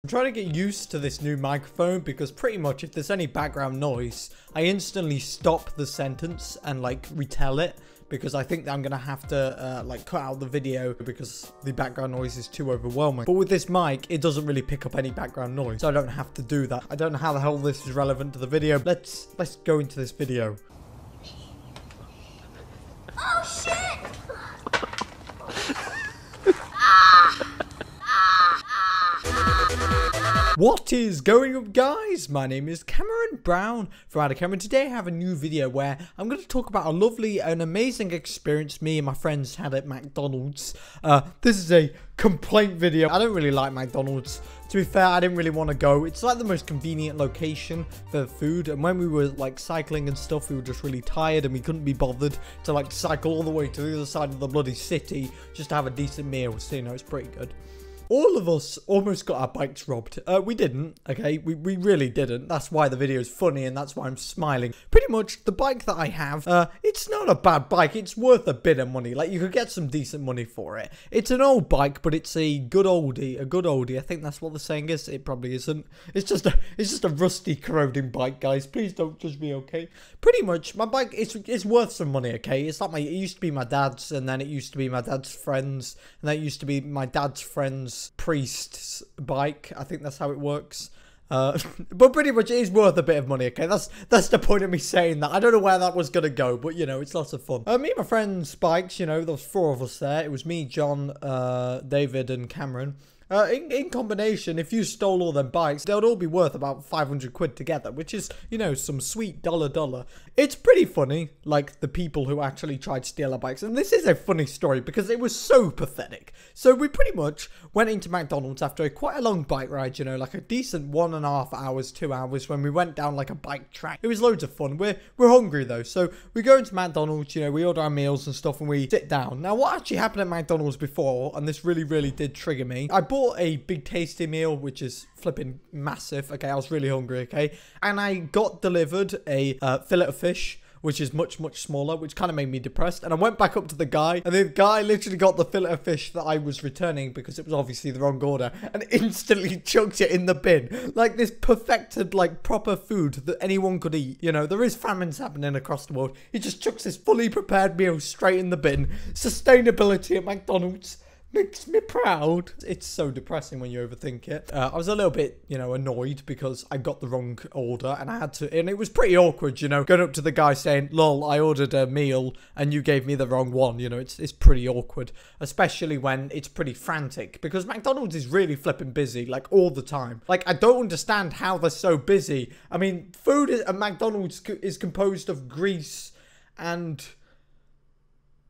I'm trying to get used to this new microphone because pretty much if there's any background noise, I instantly stop the sentence and like retell it because I think that I'm gonna have to like cut out the video because the background noise is too overwhelming. But with this mic, it doesn't really pick up any background noise, so I don't have to do that. I don't know how the hell this is relevant to the video. Let's go into this video. Oh shit! What is going up, guys? My name is Cameron Brown from HowToCameron. Today I have a new video where I'm going to talk about a lovely and amazing experience me and my friends had at McDonald's. This is a complaint video. I don't really like McDonald's. To be fair, I didn't really want to go. It's like the most convenient location for food, and when we were like cycling and stuff, we were just really tired and we couldn't be bothered to like cycle all the way to the other side of the bloody city just to have a decent meal. So, you know, it's pretty good. All of us almost got our bikes robbed. We didn't, okay? We really didn't. That's why the video is funny and that's why I'm smiling. Pretty much, the bike that I have, it's not a bad bike. It's worth a bit of money. Like, you could get some decent money for it. It's an old bike, but it's a good oldie. A good oldie. I think that's what the saying is. It probably isn't. It's just a rusty, corroding bike, guys. Please don't judge me, okay? Pretty much, my bike, it's worth some money, okay? It's like it used to be my dad's, and then it used to be my dad's friend's, and that used to be my dad's friend's priest's bike. I think that's how it works. But pretty much it is worth a bit of money, okay? That's the point of me saying that. I don't know where that was gonna go, but you know, it's lots of fun. Me and my friends' bikes, you know, there was 4 of us there. It was me, John, David, and Cameron. In combination, if you stole all them bikes, they would all be worth about 500 quid together, which is, you know, some sweet dollar. It's pretty funny, like, the people who actually tried to steal our bikes. And this is a funny story because it was so pathetic. So we pretty much went into McDonald's after quite a long bike ride, you know, like a decent 1.5 hours, 2 hours when we went down like a bike track. It was loads of fun. We're hungry though. So we go into McDonald's, you know, we order our meals and stuff and we sit down. Now, what actually happened at McDonald's before, and this really did trigger me, I bought a big tasty meal, which is flipping massive. Okay, I was really hungry, okay, and I got delivered a fillet of fish, which is much smaller, which kind of made me depressed. And I went back up to the guy, and the guy literally got the fillet of fish that I was returning because it was obviously the wrong order, and instantly chucked it in the bin. Like this perfected, like, proper food that anyone could eat. You know, there is famines happening across the world. He just chucks this fully prepared meal straight in the bin. Sustainability at McDonald's makes me proud. It's so depressing when you overthink it. I was a little bit, you know, annoyed because I got the wrong order and I had to, and it was pretty awkward, you know, going up to the guy saying, lol, I ordered a meal and you gave me the wrong one. You know, it's pretty awkward, especially when it's pretty frantic because McDonald's is really flipping busy, like, all the time. Like, I don't understand how they're so busy. I mean, food at McDonald's is composed of grease and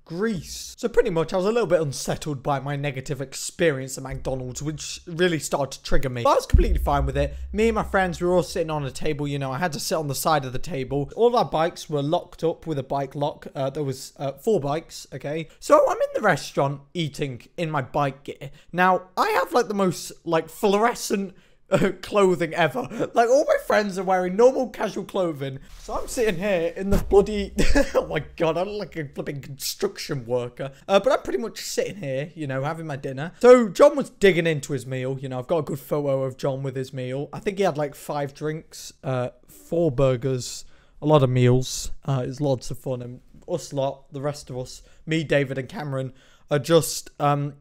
grease. So pretty much I was a little bit unsettled by my negative experience at McDonald's, which really started to trigger me. But I was completely fine with it. Me and my friends, we were all sitting on a table, you know, I had to sit on the side of the table. All of our bikes were locked up with a bike lock. There was 4 bikes, okay? So I'm in the restaurant eating in my bike gear. Now, I have like the most like fluorescent clothing ever. Like, all my friends are wearing normal casual clothing, so I'm sitting here in the bloody oh my god, I look like a flipping construction worker, but I'm pretty much sitting here, you know, having my dinner. So John was digging into his meal, you know, I've got a good photo of John with his meal. I think he had like 5 drinks, 4 burgers, a lot of meals. It was lots of fun, and us lot, the rest of us, me, David and Cameron, are just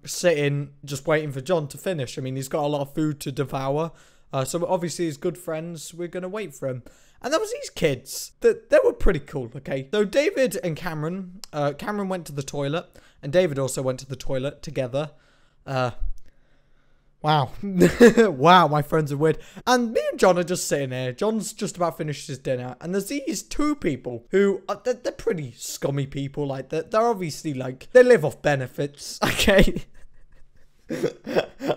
sitting, just waiting for John to finish. I mean, he's got a lot of food to devour. So obviously, as good friends, we're going to wait for him. And there was these kids that they were pretty cool, okay? So David and Cameron, Cameron went to the toilet, and David also went to the toilet together. Wow. Wow, my friends are weird. And me and John are just sitting here. John's just about finished his dinner. And there's these 2 people who, they're pretty scummy people. Like, they're obviously, like, they live off benefits, okay?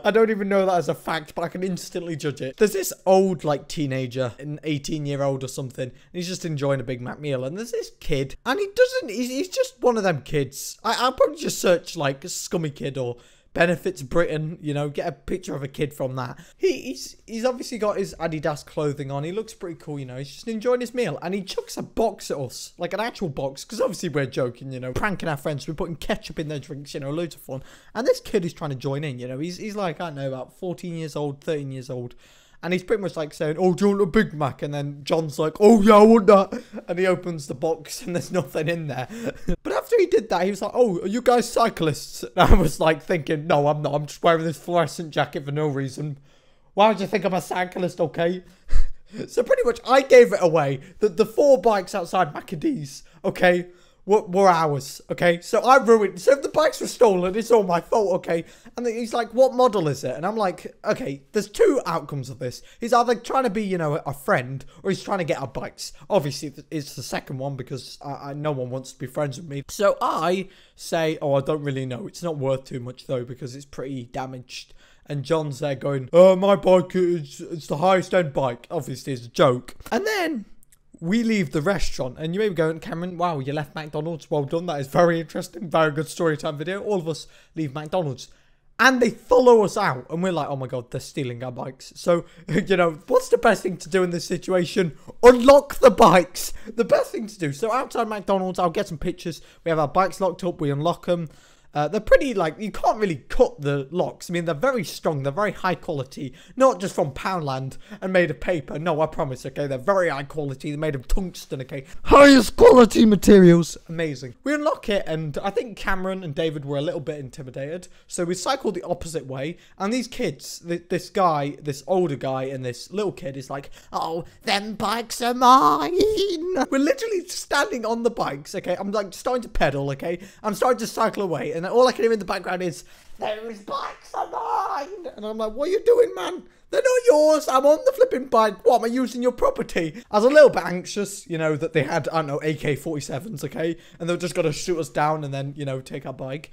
I don't even know that as a fact, but I can instantly judge it. There's this old, like, teenager, an 18-year-old or something, and he's just enjoying a Big Mac meal, and there's this kid, and he's just one of them kids. I'll probably just search, like, scummy kid or Benefits Britain, you know, get a picture of a kid from that. He's obviously got his Adidas clothing on. He looks pretty cool, you know. He's just enjoying his meal. And he chucks a box at us, like an actual box, because obviously we're joking, you know, pranking our friends. We're putting ketchup in their drinks, you know, loads of fun. And this kid is trying to join in, you know. He's like, I don't know, about 14 years old, 13 years old. And he's pretty much like saying, oh, do you want a Big Mac? And then John's like, oh, yeah, I want that. And he opens the box and there's nothing in there. But after he did that, he was like, oh, are you guys cyclists? And I was like thinking, no, I'm not. I'm just wearing this fluorescent jacket for no reason. Why would you think I'm a cyclist, okay? So pretty much I gave it away that the 4 bikes outside McDonald's, okay, were ours, okay? So I ruined, so if the bikes were stolen, it's all my fault, okay? And he's like, what model is it? And I'm like, okay, there's 2 outcomes of this. He's either trying to be, you know, a friend, or he's trying to get our bikes. Obviously, it's the second one, because no one wants to be friends with me. So I say, oh, I don't really know. It's not worth too much, though, because it's pretty damaged. And John's there going, my bike, it's the highest end bike. Obviously, it's a joke. And then we leave the restaurant, and you may be going, Cameron, wow, you left McDonald's. Well done. That is very interesting. Very good story time video. All of us leave McDonald's. And they follow us out. And we're like, oh my God, they're stealing our bikes. So, you know, what's the best thing to do in this situation? Unlock the bikes. The best thing to do. So outside McDonald's, I'll get some pictures. We have our bikes locked up. We unlock them. They're pretty, like, you can't really cut the locks. I mean, they're very strong. They're very high quality. Not just from Poundland and made of paper. No, I promise, okay? They're very high quality. They're made of tungsten, okay? Highest quality materials. Amazing. We unlock it, and I think Cameron and David were a little bit intimidated. So we cycled the opposite way. And these kids, this guy, this older guy, and this little kid is like, oh, them bikes are mine. We're literally standing on the bikes, okay? I'm, like, starting to pedal, okay? I'm starting to cycle away. And all I can hear in the background is, those bikes are mine. And I'm like, what are you doing, man? They're not yours. I'm on the flipping bike. What, am I using your property? I was a little bit anxious, you know, that they had, I don't know, AK-47s, okay? And they were just going to shoot us down and then, you know, take our bike.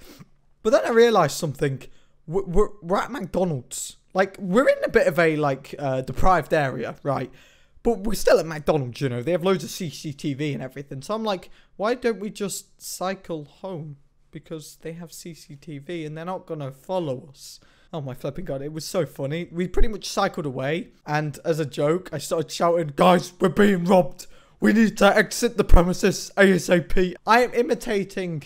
But then I realised something. We're at McDonald's. Like, we're in a bit of a, like, deprived area, right? But we're still at McDonald's, you know. They have loads of CCTV and everything. So I'm like, why don't we just cycle home? Because they have CCTV and they're not going to follow us. Oh my flipping God, it was so funny. We pretty much cycled away, and as a joke, I started shouting, guys, we're being robbed. We need to exit the premises ASAP. I am imitating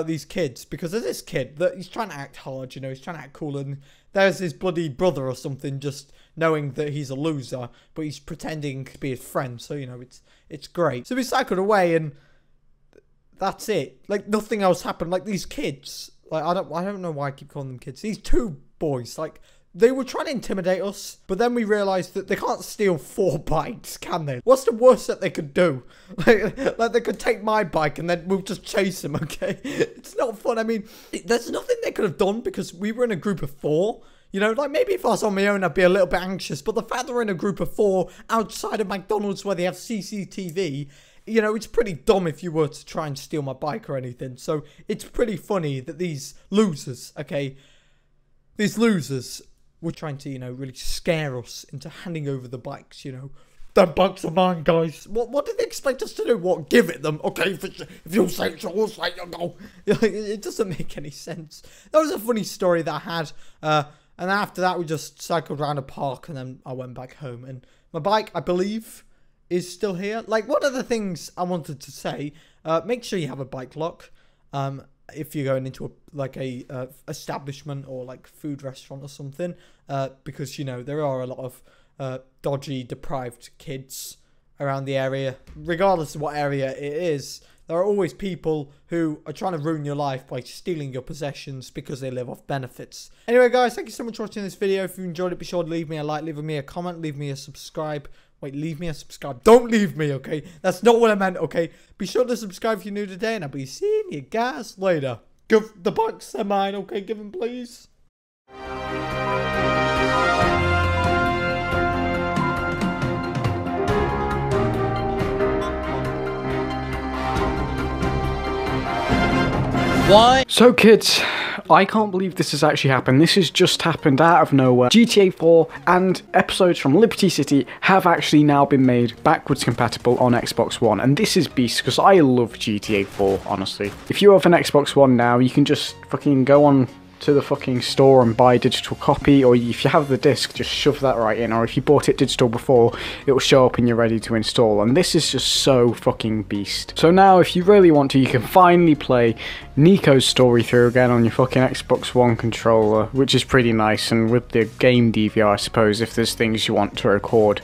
these kids, because there's this kid that he's trying to act hard, you know, he's trying to act cool, and there's his bloody brother or something just knowing that he's a loser, but he's pretending to be his friend, so, you know, it's great. So we cycled away, and that's it. Like, nothing else happened. Like, these kids, like, I don't know why I keep calling them kids. These 2 boys, like, they were trying to intimidate us, but then we realized that they can't steal 4 bikes, can they? What's the worst that they could do? Like they could take my bike and then we'll just chase them, okay? It's not fun. I mean, there's nothing they could have done because we were in a group of 4. You know, like, maybe if I was on my own, I'd be a little bit anxious, but the fact they're in a group of 4 outside of McDonald's where they have CCTV, you know, it's pretty dumb if you were to try and steal my bike or anything. So it's pretty funny that these losers, okay, these losers were trying to, you know, really scare us into handing over the bikes, you know. The bikes are mine, guys. What did they expect us to do? What, give it them? Okay, if you'll say it's yours, like, no. It doesn't make any sense. That was a funny story that I had. And after that, we just cycled around a park, and then I went back home. And my bike, I believe, is still here. Like, one of the things I wanted to say, make sure you have a bike lock if you're going into a establishment or like food restaurant or something, because, you know, there are a lot of dodgy, deprived kids around the area. Regardless of what area it is, there are always people who are trying to ruin your life by stealing your possessions because they live off benefits. Anyway, guys, thank you so much for watching this video. If you enjoyed it, be sure to leave me a like, leave me a comment, leave me a subscribe. Wait, leave me a subscribe. Don't leave me, okay? That's not what I meant, okay? Be sure to subscribe if you're new today, and I'll be seeing you guys later. Give the bikes are mine, okay? Give them, please. Why? So kids, I can't believe this has actually happened. This has just happened out of nowhere. GTA 4 and episodes from Liberty City have actually now been made backwards compatible on Xbox One. And this is beast because I love GTA 4, honestly. If you have an Xbox One now, you can just fucking go on to the fucking store and buy a digital copy, or if you have the disc, just shove that right in, or if you bought it digital before, it will show up and you're ready to install. And this is just so fucking beast. So now, if you really want to, you can finally play Nico's story through again on your fucking Xbox One controller, which is pretty nice, and with the game DVR, I suppose, if there's things you want to record.